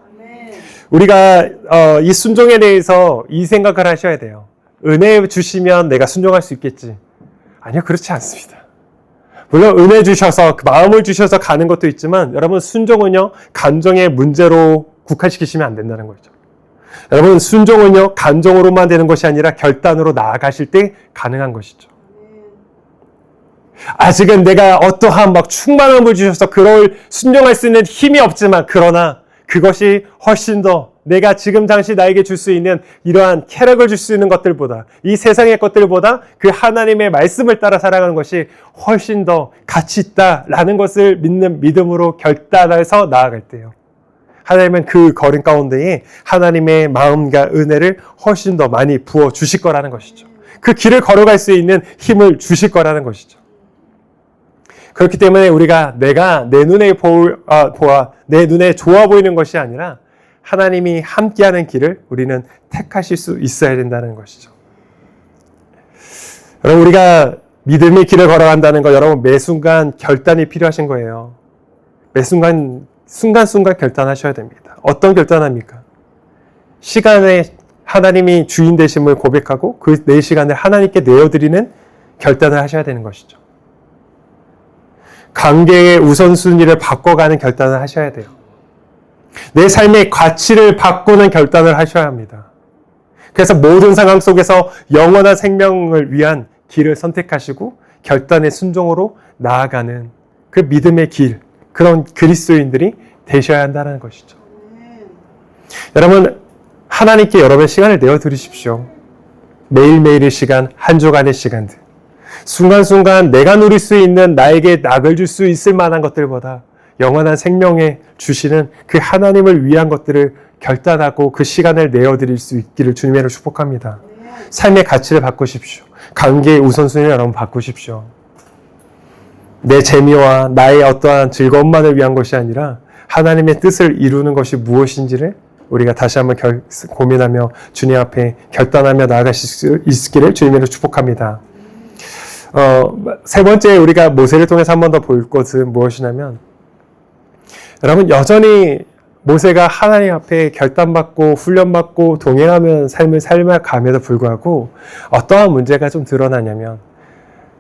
우리가 이 순종에 대해서 이 생각을 하셔야 돼요. 은혜 주시면 내가 순종할 수 있겠지. 아니요, 그렇지 않습니다. 물론 은혜 주셔서, 마음을 주셔서 가는 것도 있지만, 여러분, 순종은요, 감정의 문제로 국한시키시면 안 된다는 거죠. 여러분, 순종은요, 감정으로만 되는 것이 아니라 결단으로 나아가실 때 가능한 것이죠. 아직은 내가 어떠한 충만함을 주셔서 그걸 순종할 수 있는 힘이 없지만, 그러나 그것이 훨씬 더 내가 지금 당시 나에게 줄 수 있는 이러한 쾌락을 줄 수 있는 것들보다, 이 세상의 것들보다 그 하나님의 말씀을 따라 살아가는 것이 훨씬 더 가치 있다라는 것을 믿는 믿음으로 결단해서 나아갈 때요, 하나님은 그 걸음 가운데에 하나님의 마음과 은혜를 훨씬 더 많이 부어 주실 거라는 것이죠. 그 길을 걸어갈 수 있는 힘을 주실 거라는 것이죠. 그렇기 때문에 우리가 내가 내 눈에 내 눈에 좋아 보이는 것이 아니라 하나님이 함께하는 길을 우리는 택하실 수 있어야 된다는 것이죠. 여러분, 우리가 믿음의 길을 걸어간다는 거, 여러분, 매 순간 결단이 필요하신 거예요. 매 순간순간 결단하셔야 됩니다. 어떤 결단합니까? 시간에 하나님이 주인 되심을 고백하고 그 내 시간을 하나님께 내어드리는 결단을 하셔야 되는 것이죠. 관계의 우선순위를 바꿔가는 결단을 하셔야 돼요. 내 삶의 가치를 바꾸는 결단을 하셔야 합니다. 그래서 모든 상황 속에서 영원한 생명을 위한 길을 선택하시고 결단의 순종으로 나아가는 그 믿음의 길, 그런 그리스도인들이 되셔야 한다는 것이죠. 여러분, 하나님께 여러분 시간을 내어드리십시오. 매일매일의 시간, 한 주간의 시간들. 순간순간 내가 누릴 수 있는, 나에게 낙을 줄 수 있을 만한 것들보다 영원한 생명에 주시는 그 하나님을 위한 것들을 결단하고 그 시간을 내어드릴 수 있기를 주님으로 축복합니다. 삶의 가치를 바꾸십시오. 관계의 우선순위를 여러분 바꾸십시오. 내 재미와 나의 어떠한 즐거움만을 위한 것이 아니라 하나님의 뜻을 이루는 것이 무엇인지를 우리가 다시 한번 고민하며 주님 앞에 결단하며 나아가실 수 있기를 주님으로 축복합니다. 세 번째 우리가 모세를 통해서 한 번 더 볼 것은 무엇이냐면, 여러분, 여전히 모세가 하나님 앞에 결단받고 훈련받고 동행하면 삶을 살아감에도 불구하고 어떠한 문제가 좀 드러나냐면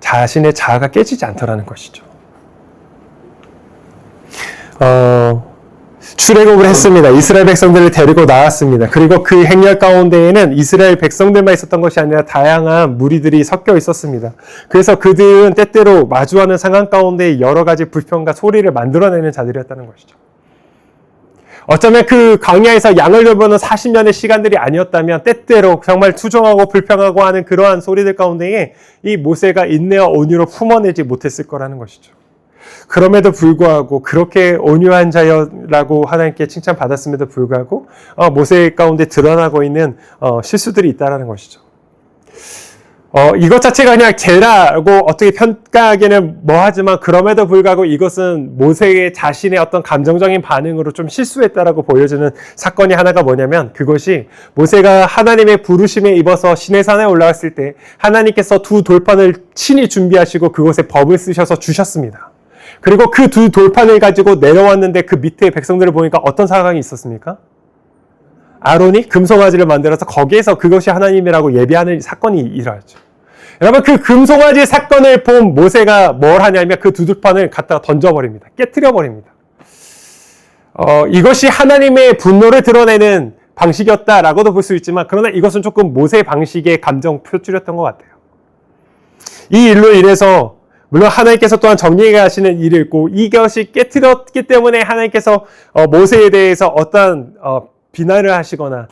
자신의 자아가 깨지지 않더라는 것이죠. 출애굽을 했습니다. 이스라엘 백성들을 데리고 나왔습니다. 그리고 그 행렬 가운데에는 이스라엘 백성들만 있었던 것이 아니라 다양한 무리들이 섞여 있었습니다. 그래서 그들은 때때로 마주하는 상황 가운데 여러 가지 불평과 소리를 만들어내는 자들이었다는 것이죠. 어쩌면 그 광야에서 양을 돌보는 40년의 시간들이 아니었다면 때때로 정말 투정하고 불평하고 하는 그러한 소리들 가운데에 이 모세가 인내와 온유로 품어내지 못했을 거라는 것이죠. 그럼에도 불구하고 그렇게 온유한 자여라고 하나님께 칭찬받았음에도 불구하고 모세 가운데 드러나고 있는 실수들이 있다는 것이죠. 이것 자체가 그냥 죄라고 어떻게 평가하기는 뭐하지만 그럼에도 불구하고 이것은 모세의 자신의 어떤 감정적인 반응으로 좀 실수했다라고 보여지는 사건이 하나가 뭐냐면, 그것이 모세가 하나님의 부르심에 입어서 시내산에 올라갔을 때 하나님께서 두 돌판을 친히 준비하시고 그곳에 법을 쓰셔서 주셨습니다. 그리고 그 두 돌판을 가지고 내려왔는데 그 밑에 백성들을 보니까 어떤 상황이 있었습니까? 아론이 금송아지를 만들어서 거기에서 그것이 하나님이라고 예배하는 사건이 일어났죠. 여러분, 그 금송아지 사건을 본 모세가 뭘 하냐면 그 두 돌판을 갖다가 던져버립니다. 깨트려버립니다. 이것이 하나님의 분노를 드러내는 방식이었다라고도 볼 수 있지만, 그러나 이것은 조금 모세 방식의 감정 표출이었던 것 같아요. 이 일로 인해서 물론 하나님께서 또한 정리해 가시는 일이 있고, 이것이 깨트렸기 때문에 하나님께서 모세에 대해서 어떠한 비난을 하시거나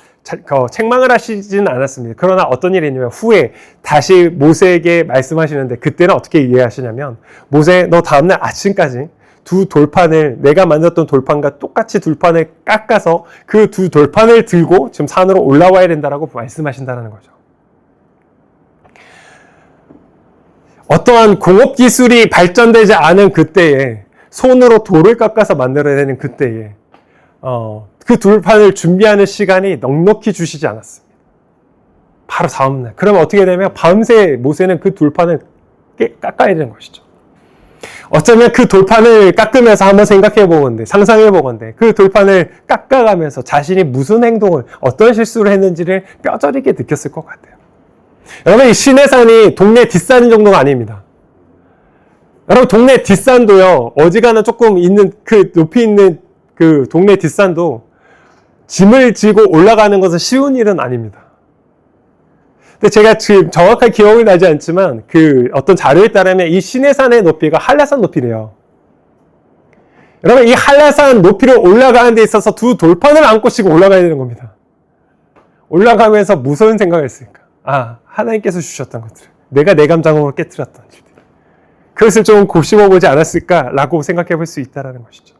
책망을 하시지는 않았습니다. 그러나 어떤 일이 있냐면 후에 다시 모세에게 말씀하시는데, 그때는 어떻게 이해하시냐면, 모세, 너 다음날 아침까지 두 돌판을, 내가 만들었던 돌판과 똑같이 돌판을 깎아서 그 두 돌판을 들고 지금 산으로 올라와야 된다라고 말씀하신다는 거죠. 어떠한 공업기술이 발전되지 않은 그때에 손으로 돌을 깎아서 만들어내는 그때에 그 돌판을 준비하는 시간이 넉넉히 주시지 않았습니다. 바로 다음날. 그러면 어떻게 되냐면 밤새 모세는 그 돌판을 깎아야 되는 것이죠. 어쩌면 그 돌판을 깎으면서 한번 생각해 보건대, 상상해 보건대, 그 돌판을 깎아가면서 자신이 무슨 행동을, 어떤 실수를 했는지를 뼈저리게 느꼈을 것 같아요. 여러분, 이 시내산이 동네 뒷산 정도가 아닙니다. 여러분, 동네 뒷산도요, 어지간한 조금 있는 그 높이 있는 그 동네 뒷산도 짐을 지고 올라가는 것은 쉬운 일은 아닙니다. 근데 제가 지금 정확한 기억이 나지 않지만 그 어떤 자료에 따르면 이 시내산의 높이가 한라산 높이래요. 여러분, 이 한라산 높이를 올라가는 데 있어서 두 돌판을 안고치고 올라가야 되는 겁니다. 올라가면서 무서운 생각을 했으니까. 하나님께서 주셨던 것들, 내가 내 감정으로 깨뜨렸던 일들, 그것을 좀 곱씹어 보지 않았을까라고 생각해 볼 수 있다는 것이죠.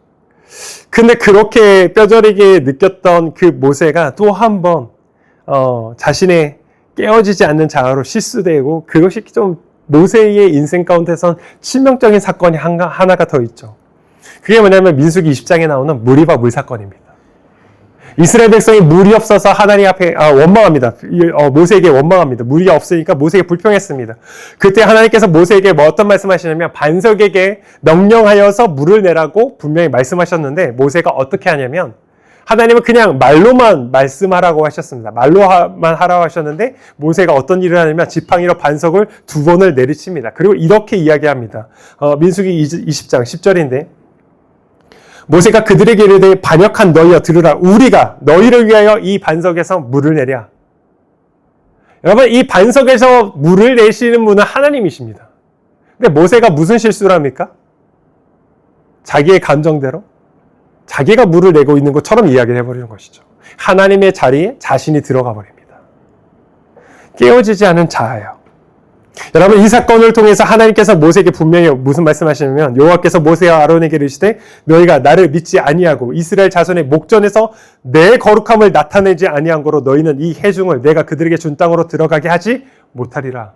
근데 그렇게 뼈저리게 느꼈던 그 모세가 또 한 번 자신의 깨어지지 않는 자아로 실수되고, 그것이 좀 모세의 인생 가운데선 치명적인 사건이 하나가 더 있죠. 그게 뭐냐면 민수기 20장에 나오는 무리바 물 사건입니다. 이스라엘 백성이 물이 없어서 하나님 앞에 원망합니다. 모세에게 원망합니다. 물이 없으니까 모세에게 불평했습니다. 그때 하나님께서 모세에게 어떤 말씀하시냐면 반석에게 명령하여서 물을 내라고 분명히 말씀하셨는데, 모세가 어떻게 하냐면 하나님은 그냥 말로만 말씀하라고 하셨습니다. 말로만 하라고 하셨는데 모세가 어떤 일을 하냐면 지팡이로 반석을 2번을 내리칩니다. 그리고 이렇게 이야기합니다. 민수기 20장 10절인데, 모세가 그들에게 이르되 반역한 너희여 들으라. 우리가 너희를 위하여 이 반석에서 물을 내랴. 여러분, 이 반석에서 물을 내시는 분은 하나님이십니다. 근데 모세가 무슨 실수를 합니까? 자기의 감정대로 자기가 물을 내고 있는 것처럼 이야기를 해버리는 것이죠. 하나님의 자리에 자신이 들어가 버립니다. 깨어지지 않은 자아예요. 여러분, 이 사건을 통해서 하나님께서 모세에게 분명히 무슨 말씀하시냐면, 여호와께서 모세와 아론에게 이르시되 너희가 나를 믿지 아니하고 이스라엘 자손의 목전에서 내 거룩함을 나타내지 아니한 거로 너희는 이 회중을 내가 그들에게 준 땅으로 들어가게 하지 못하리라.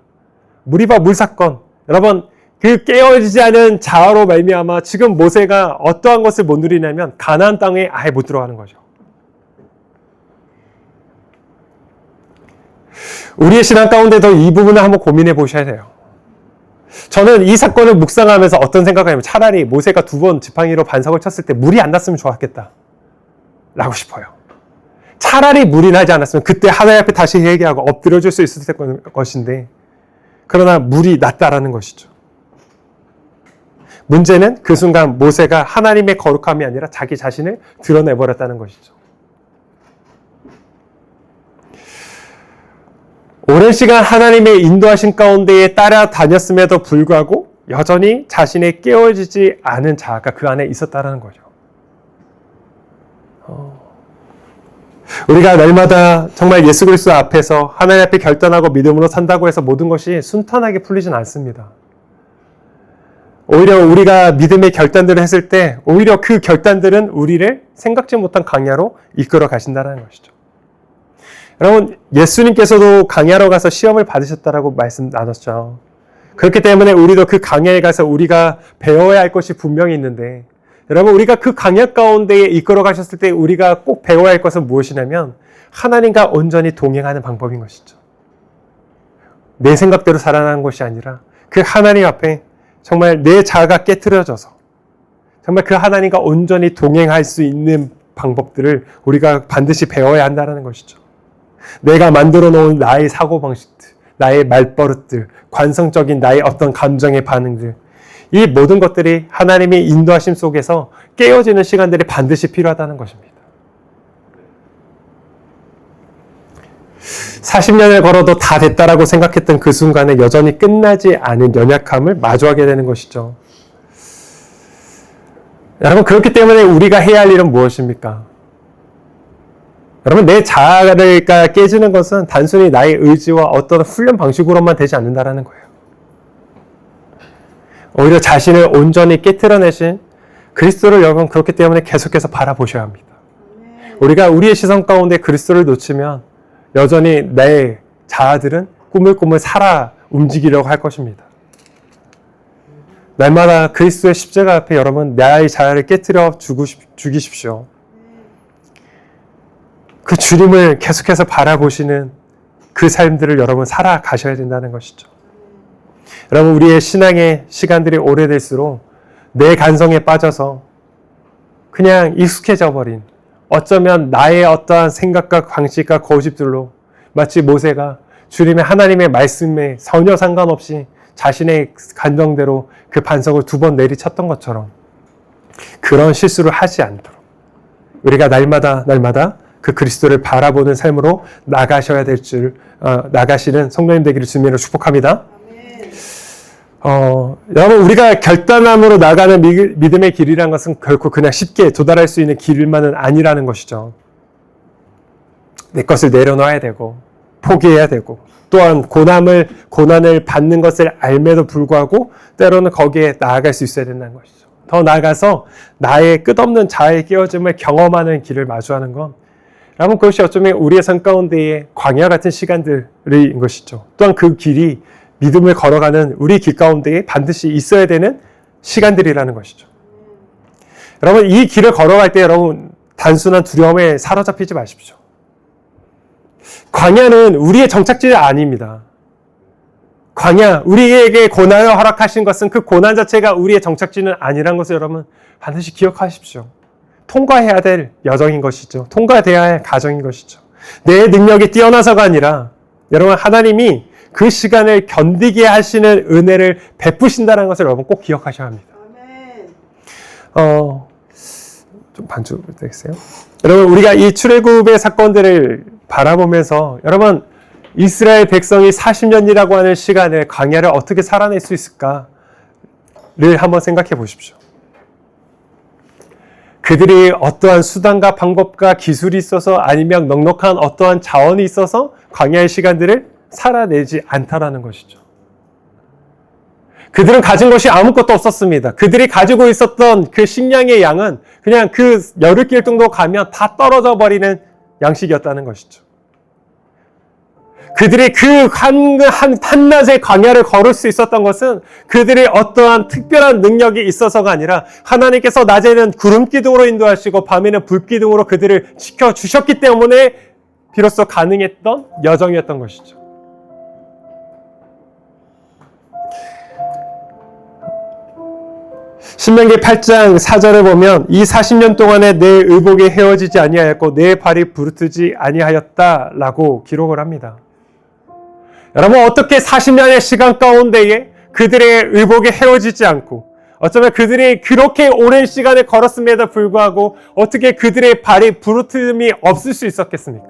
무리바 물사건. 여러분, 그 깨어지지 않은 자아로 말미암아 지금 모세가 어떠한 것을 못 누리냐면 가나안 땅에 아예 못 들어가는 거죠. 우리의 신앙 가운데도 이 부분을 한번 고민해 보셔야 돼요. 저는 이 사건을 묵상하면서 어떤 생각을 하냐면, 차라리 모세가 2번 지팡이로 반석을 쳤을 때 물이 안 났으면 좋았겠다 라고 싶어요. 차라리 물이 나지 않았으면 그때 하나님 앞에 다시 회개하고 엎드려줄 수 있을 것인데, 그러나 물이 났다라는 것이죠. 문제는 그 순간 모세가 하나님의 거룩함이 아니라 자기 자신을 드러내버렸다는 것이죠. 오랜 시간 하나님의 인도하신 가운데에 따라다녔음에도 불구하고 여전히 자신의 깨어지지 않은 자아가 그 안에 있었다는 거죠. 우리가 날마다 정말 예수 그리스도 앞에서 하나님 앞에 결단하고 믿음으로 산다고 해서 모든 것이 순탄하게 풀리진 않습니다. 오히려 우리가 믿음의 결단들을 했을 때 오히려 그 결단들은 우리를 생각지 못한 강야로 이끌어 가신다는 것이죠. 여러분, 예수님께서도 강야로 가서 시험을 받으셨다라고 말씀 나눴죠. 그렇기 때문에 우리도 그 강야에 가서 우리가 배워야 할 것이 분명히 있는데, 여러분, 우리가 그 강야 가운데에 이끌어 가셨을 때 우리가 꼭 배워야 할 것은 무엇이냐면 하나님과 온전히 동행하는 방법인 것이죠. 내 생각대로 살아가는 것이 아니라 그 하나님 앞에 정말 내 자아가 깨트려져서 정말 그 하나님과 온전히 동행할 수 있는 방법들을 우리가 반드시 배워야 한다는 것이죠. 내가 만들어 놓은 나의 사고방식들, 나의 말버릇들, 관성적인 나의 어떤 감정의 반응들, 이 모든 것들이 하나님의 인도하심 속에서 깨어지는 시간들이 반드시 필요하다는 것입니다. 40년을 걸어도 다 됐다라고 생각했던 그 순간에 여전히 끝나지 않은 연약함을 마주하게 되는 것이죠. 여러분, 그렇기 때문에 우리가 해야 할 일은 무엇입니까? 여러분, 내 자아가 깨지는 것은 단순히 나의 의지와 어떤 훈련 방식으로만 되지 않는다는 거예요. 오히려 자신을 온전히 깨트려내신 그리스도를 여러분, 그렇기 때문에 계속해서 바라보셔야 합니다. 우리가 우리의 시선 가운데 그리스도를 놓치면 여전히 내 자아들은 꾸물꾸물 살아 움직이려고 할 것입니다. 날마다 그리스도의 십자가 앞에 여러분, 나의 자아를 깨트려 죽이십시오. 그 주님을 계속해서 바라보시는 그 삶들을 여러분 살아가셔야 된다는 것이죠. 여러분, 우리의 신앙의 시간들이 오래될수록 내 간성에 빠져서 그냥 익숙해져 버린, 어쩌면 나의 어떠한 생각과 방식과 고집들로 마치 모세가 주님의 하나님의 말씀에 전혀 상관없이 자신의 감정대로 그 반석을 2번 내리쳤던 것처럼 그런 실수를 하지 않도록 우리가 날마다 그 그리스도를 바라보는 삶으로 나가셔야 될 줄 나가시는 성도님 되기를 주님으로 축복합니다. 여러분, 우리가 결단함으로 나가는 믿음의 길이란 것은 결코 그냥 쉽게 도달할 수 있는 길만은 아니라는 것이죠. 내 것을 내려놔야 되고 포기해야 되고, 또한 고난을 받는 것을 알매도 불구하고 때로는 거기에 나아갈 수 있어야 된다는 것이죠. 더 나아가서 나의 끝없는 자아의 깨어짐을 경험하는 길을 마주하는 건, 여러분, 그것이 어쩌면 우리의 삶 가운데의 광야 같은 시간들인 것이죠. 또한 그 길이 믿음을 걸어가는 우리 길 가운데에 반드시 있어야 되는 시간들이라는 것이죠. 여러분, 이 길을 걸어갈 때 여러분, 단순한 두려움에 사로잡히지 마십시오. 광야는 우리의 정착지가 아닙니다. 광야, 우리에게 고난을 허락하신 것은 그 고난 자체가 우리의 정착지는 아니라는 것을 여러분 반드시 기억하십시오. 통과해야 될 여정인 것이죠. 통과돼야 할 과정인 것이죠. 내 능력이 뛰어나서가 아니라 여러분, 하나님이 그 시간을 견디게 하시는 은혜를 베푸신다는 것을 여러분 꼭 기억하셔야 합니다. 좀 반주 되겠어요? 여러분, 우리가 이 출애굽의 사건들을 바라보면서 여러분, 이스라엘 백성이 40년이라고 하는 시간을 광야를 어떻게 살아낼 수 있을까? 한번 생각해 보십시오. 그들이 어떠한 수단과 방법과 기술이 있어서 아니면 넉넉한 어떠한 자원이 있어서 광야의 시간들을 살아내지 않다라는 것이죠. 그들은 가진 것이 아무것도 없었습니다. 그들이 가지고 있었던 그 식량의 양은 그냥 그 열흘 길 정도 가면 다 떨어져 버리는 양식이었다는 것이죠. 그들이 그 한낮의 광야를 걸을 수 있었던 것은 그들의 어떠한 특별한 능력이 있어서가 아니라 하나님께서 낮에는 구름 기둥으로 인도하시고 밤에는 불 기둥으로 그들을 지켜주셨기 때문에 비로소 가능했던 여정이었던 것이죠. 신명기 8장 4절을 보면 이 40년 동안에 내 의복이 헤어지지 아니하였고 내 발이 부르트지 아니하였다라고 기록을 합니다. 여러분, 어떻게 40년의 시간 가운데에 그들의 의복이 헤어지지 않고 어쩌면 그들이 그렇게 오랜 시간을 걸었음에도 불구하고 어떻게 그들의 발이 부르트임이 없을 수 있었겠습니까?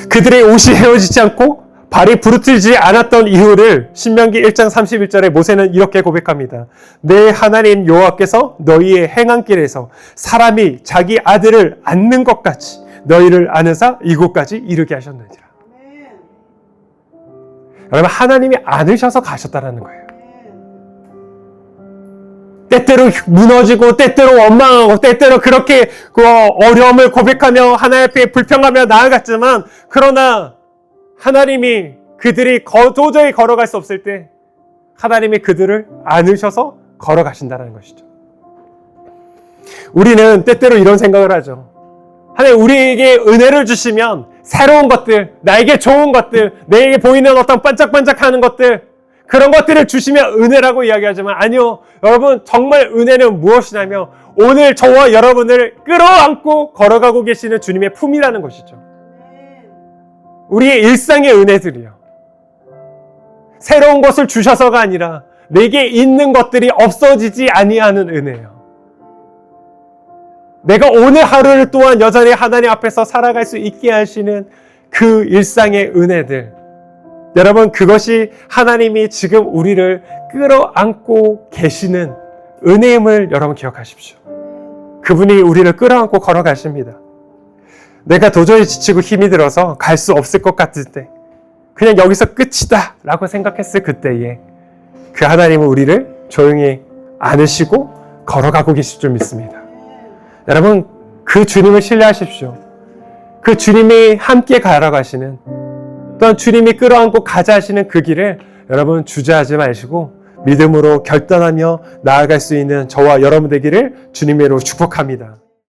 그들의 옷이 헤어지지 않고 발이 부르트지 않았던 이유를 신명기 1장 31절에 모세는 이렇게 고백합니다. 내 하나님 여호와께서 너희의 행한 길에서 사람이 자기 아들을 안는 것 같이 너희를 안으사 이곳까지 이르게 하셨느니라. 여러분, 하나님이 안으셔서 가셨다라는 거예요. 때때로 무너지고 때때로 원망하고 때때로 그렇게 어려움을 고백하며 하나님 앞에 불평하며 나아갔지만 그러나 하나님이 그들이 도저히 걸어갈 수 없을 때 하나님이 그들을 안으셔서 걸어가신다는 것이죠. 우리는 때때로 이런 생각을 하죠. 하나님 우리에게 은혜를 주시면 새로운 것들, 나에게 좋은 것들, 내게 보이는 어떤 반짝반짝하는 것들, 그런 것들을 주시면 은혜라고 이야기하지만 아니요. 여러분, 정말 은혜는 무엇이냐면 오늘 저와 여러분을 끌어안고 걸어가고 계시는 주님의 품이라는 것이죠. 우리의 일상의 은혜들이요. 새로운 것을 주셔서가 아니라 내게 있는 것들이 없어지지 아니하는 은혜예요. 내가 오늘 하루를 또한 여전히 하나님 앞에서 살아갈 수 있게 하시는 그 일상의 은혜들. 여러분, 그것이 하나님이 지금 우리를 끌어안고 계시는 은혜임을 여러분 기억하십시오. 그분이 우리를 끌어안고 걸어가십니다. 내가 도저히 지치고 힘이 들어서 갈 수 없을 것 같을 때, 그냥 여기서 끝이다 라고 생각했을 그때에 그 하나님은 우리를 조용히 안으시고 걸어가고 계실 줄 믿습니다. 여러분, 그 주님을 신뢰하십시오. 그 주님이 함께 걸어가시는, 또한 주님이 끌어안고 가자 하시는 그 길을 여러분 주저하지 마시고 믿음으로 결단하며 나아갈 수 있는 저와 여러분 되기를 주님으로 축복합니다.